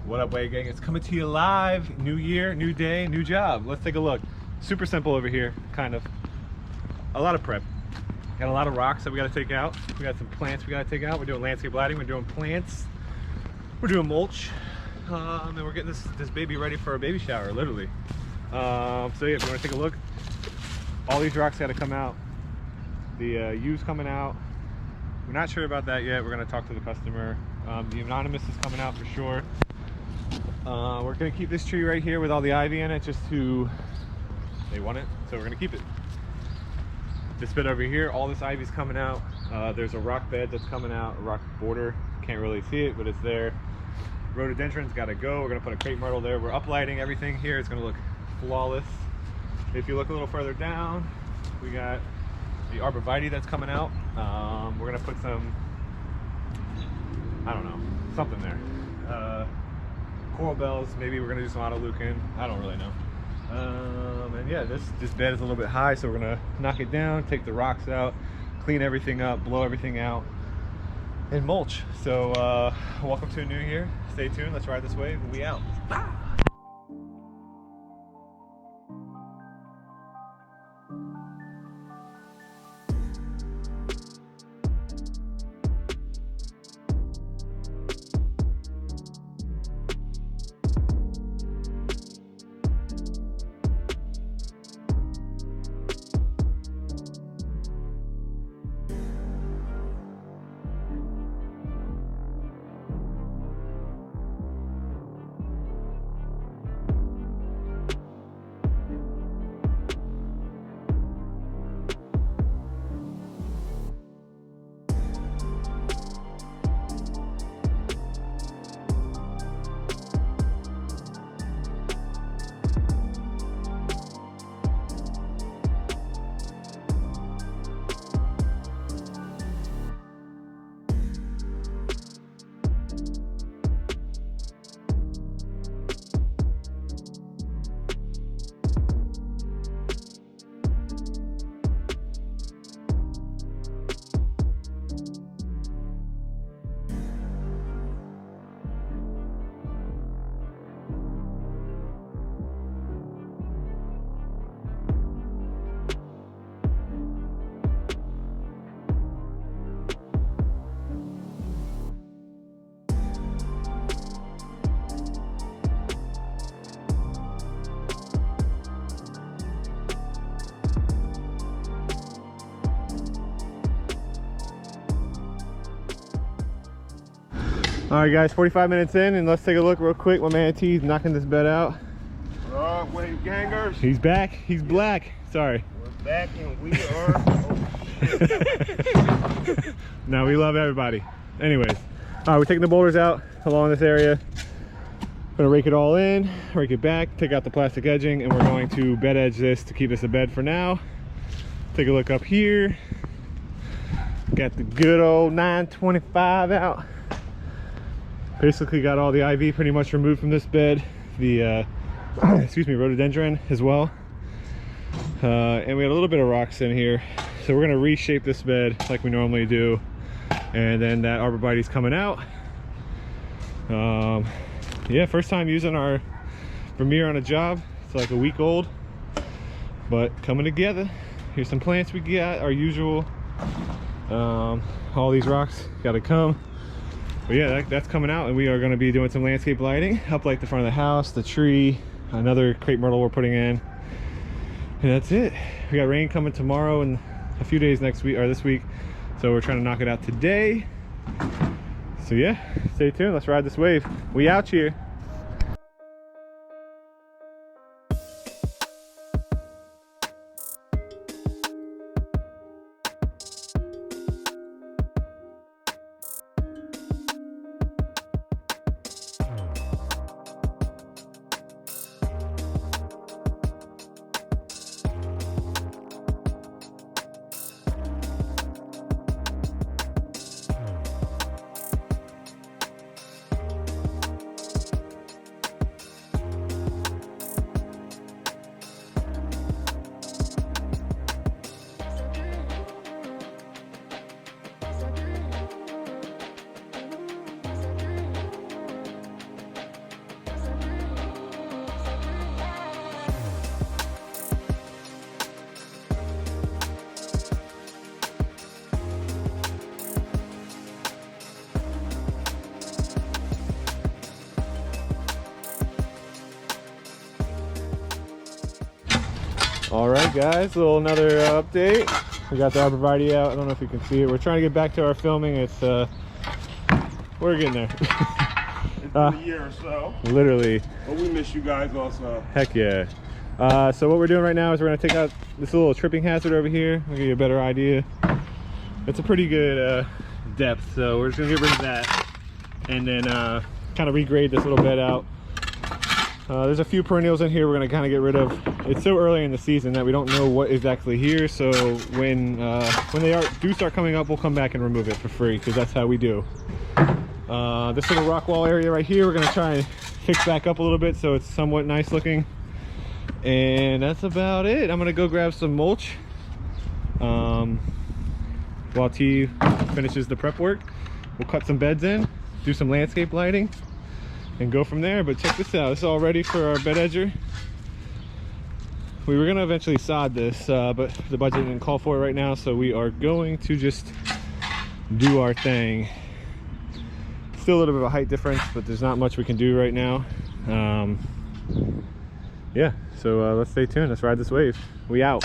What up, Wave Gang? It's coming to you live. New year, new day, new job. Let's take a look. Super simple over here, kind of. A lot of prep. Got a lot of rocks that we got to take out. We got some plants we got to take out. We're doing landscape lighting. We're doing plants. We're doing mulch. And we're getting this baby ready for a baby shower, literally. So yeah, if you want to take a look, all these rocks got to come out. The U's coming out. We're not sure about that yet. We're going to talk to the customer. The Anonymous is coming out for sure. We're gonna keep this tree right here with all the ivy in it, just to, they want it, so we're gonna keep it. This bit over here, all this ivy's coming out. There's a rock bed that's coming out, a rock border. Can't really see it, but it's there. Rhododendron's gotta go. We're gonna put a crepe myrtle there. We're uplighting everything here. It's gonna look flawless. If you look a little further down, we got the arborvitae that's coming out. We're gonna put some, I don't know, something there. Coral bells, maybe we're gonna do some autoleucin. I don't really know. And yeah, this bed is a little bit high, so we're gonna knock it down, take the rocks out, clean everything up, blow everything out, and mulch. So welcome to a new year. Stay tuned. Let's ride this wave. We out. All right, guys, 45 minutes in, and let's take a look real quick. My man T's knocking this bed out. All right, Wave Gangers. He's back. He's black. Sorry. We're back, and we are. Oh, shit. No, we love everybody. Anyways, all right, we're taking the boulders out along this area. Gonna rake it all in, rake it back, take out the plastic edging, and we're going to bed edge this to keep this a bed for now. Take a look up here. Got the good old 925 out. Basically got all the ivy pretty much removed from this bed. The excuse me, rhododendron as well. And we had a little bit of rocks in here, so we're gonna reshape this bed like we normally do. And then that arborvitae's coming out. Yeah, first time using our Vermeer on a job. It's like a week old, but coming together. Here's some plants we got, our usual. All these rocks gotta come. But yeah, that's coming out, and we are going to be doing some landscape lighting, uplight the front of the house, the tree, another crepe myrtle we're putting in, and that's it. We got rain coming tomorrow and a few days next week or this week, so we're trying to knock it out today. So yeah, stay tuned. Let's ride this wave. We out here. All right, guys, another update. We got the arborvitae out. I don't know if you can see it. We're trying to get back to our filming. It's we're getting there. It's been a year or so. Literally. But we miss you guys also. Heck yeah. So what we're doing right now is we're gonna take out this little tripping hazard over here. I'll give you a better idea. It's a pretty good depth, so we're just gonna get rid of that and then kind of regrade this little bed out. There's a few perennials in here we're gonna kind of get rid of. It's so early in the season that we don't know what is actually here, so when they do start coming up, we'll come back and remove it for free, because that's how we do. This little rock wall area right here, we're gonna try and fix back up a little bit so it's somewhat nice looking. And that's about it. I'm gonna go grab some mulch while T finishes the prep work. We'll cut some beds in, do some landscape lighting, and go from there. But check this out, it's all ready for our bed edger. We were gonna eventually sod this, but the budget didn't call for it right now, so we are going to just do our thing. Still a little bit of a height difference, but there's not much we can do right now. Yeah, so let's stay tuned. Let's ride this wave. We out.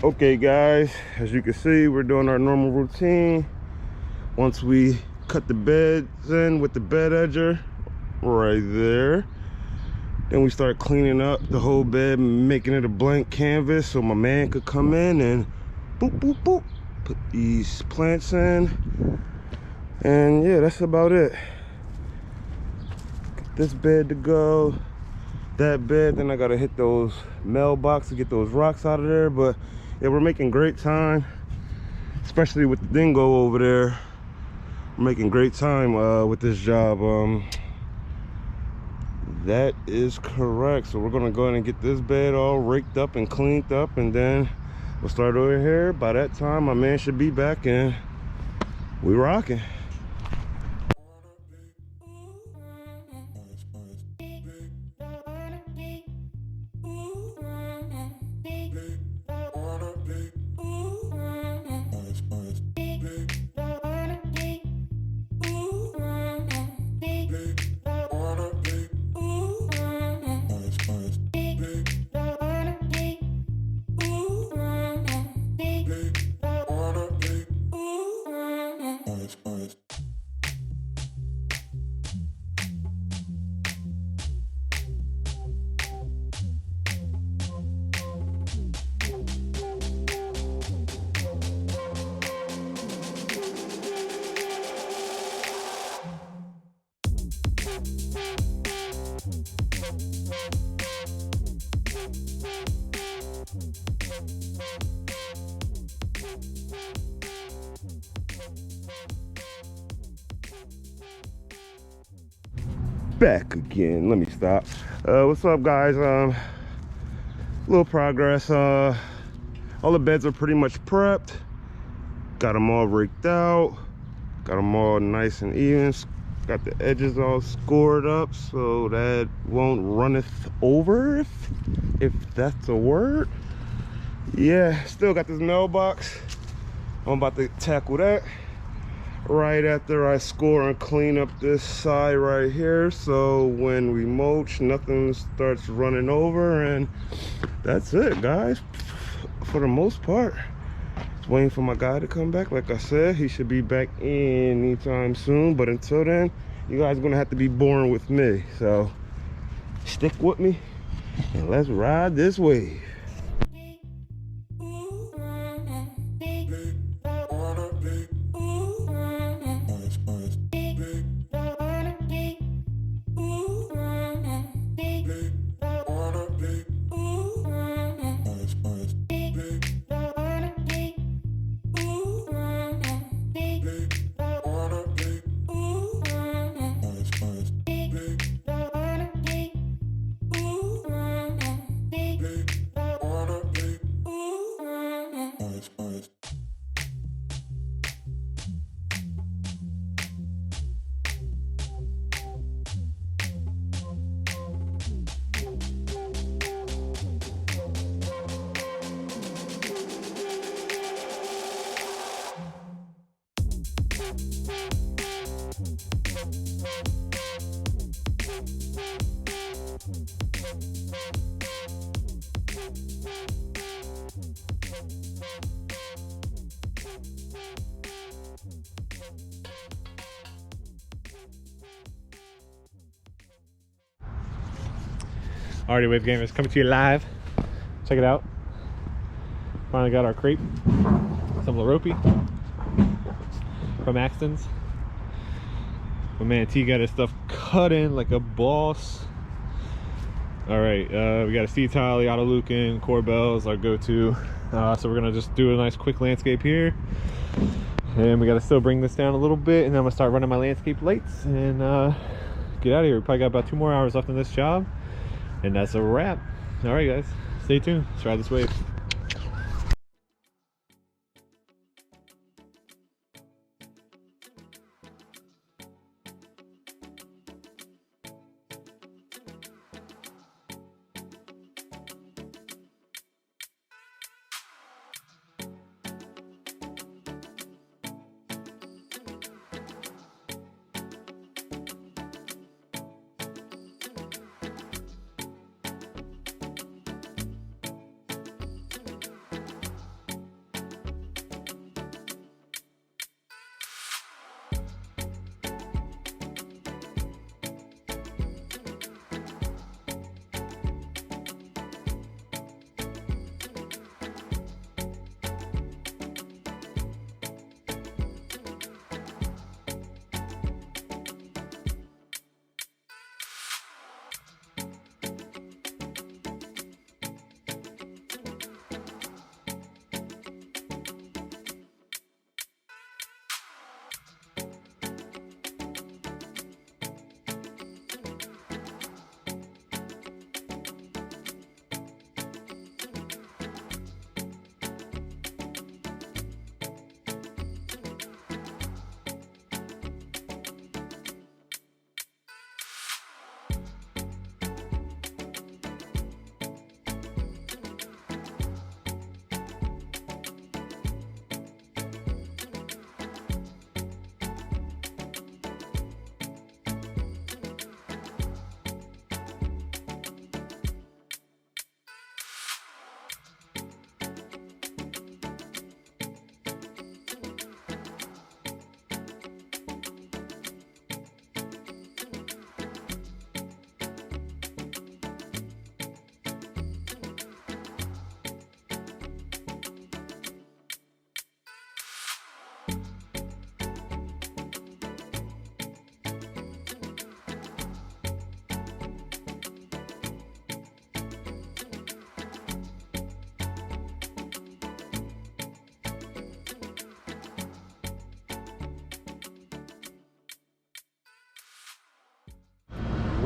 Okay guys, as you can see, we're doing our normal routine. Once we cut the beds in with the bed edger right there, then we start cleaning up the whole bed, making it a blank canvas so my man could come in and boop boop boop put these plants in. And yeah, that's about it. Get this bed to go, that bed, then I gotta hit those mailbox to get those rocks out of there. But yeah, we're making great time, especially with the dingo over there. We're making great time with this job. That is correct. So we're gonna go ahead and get this bed all raked up and cleaned up, and then we'll start over here. By that time, my man should be back and we rocking. Back again. Let me stop. What's up, guys? little progress. All the beds are pretty much prepped. Got them all raked out. Got them all nice and even. Got the edges all scored up so that won't runneth over, if that's a word. Yeah, still got this mailbox. I'm about to tackle that right after I score and clean up this side right here, so when we mulch nothing starts running over. And that's it, guys, for the most part. Just waiting for my guy to come back. Like I said, he should be back anytime soon, but until then you guys are gonna have to be born with me, so stick with me and let's ride this wave. Alrighty, Wave Gamers, coming to you live. Check it out. Finally got our crepe. Some Laropi from Axton's. My man T got his stuff cut in like a boss. Alright, we got a seat tile, the Autolucan, Corbels, our go-to. So we're gonna just do a nice quick landscape here. And we gotta still bring this down a little bit, and then I'm gonna start running my landscape lights and get out of here. We probably got about 2 more hours left on this job. And that's a wrap. All right, guys, stay tuned. Let's ride this wave.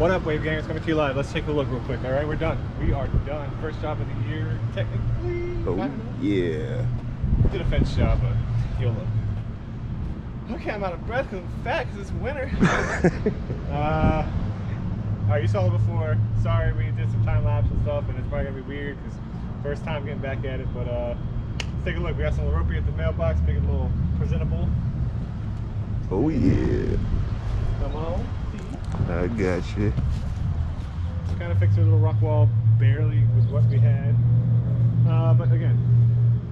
What up, Wave Gang? It's coming to you live. Let's take a look real quick. All right, we're done. We are done. First job of the year, technically. Oh, yeah. Did a fence job, but you'll look. Okay, I'm out of breath because I'm fat because it's winter. All right, you saw it before. Sorry, we did some time lapse and stuff, and it's probably gonna be weird because first time getting back at it. But let's take a look. We got some Loropi at the mailbox, make it a little presentable. Oh, yeah. Come on. I got you. Kind of fixed our little rock wall barely with what we had. But again,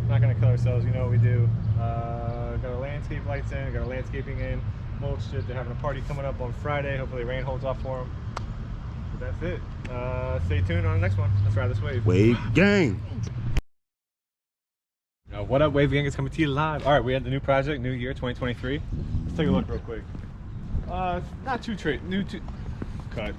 not gonna kill ourselves. You know what we do. Got our landscape lights in, got our landscaping in, mulch shit. They're having a party coming up on Friday. Hopefully rain holds off for them. But that's it. Stay tuned on the next one. Let's ride this wave. Wave Gang. What up, Wave Gang? It's coming to you live. All right, we had the new project, new year 2023. Let's take a look real quick. Not too cut.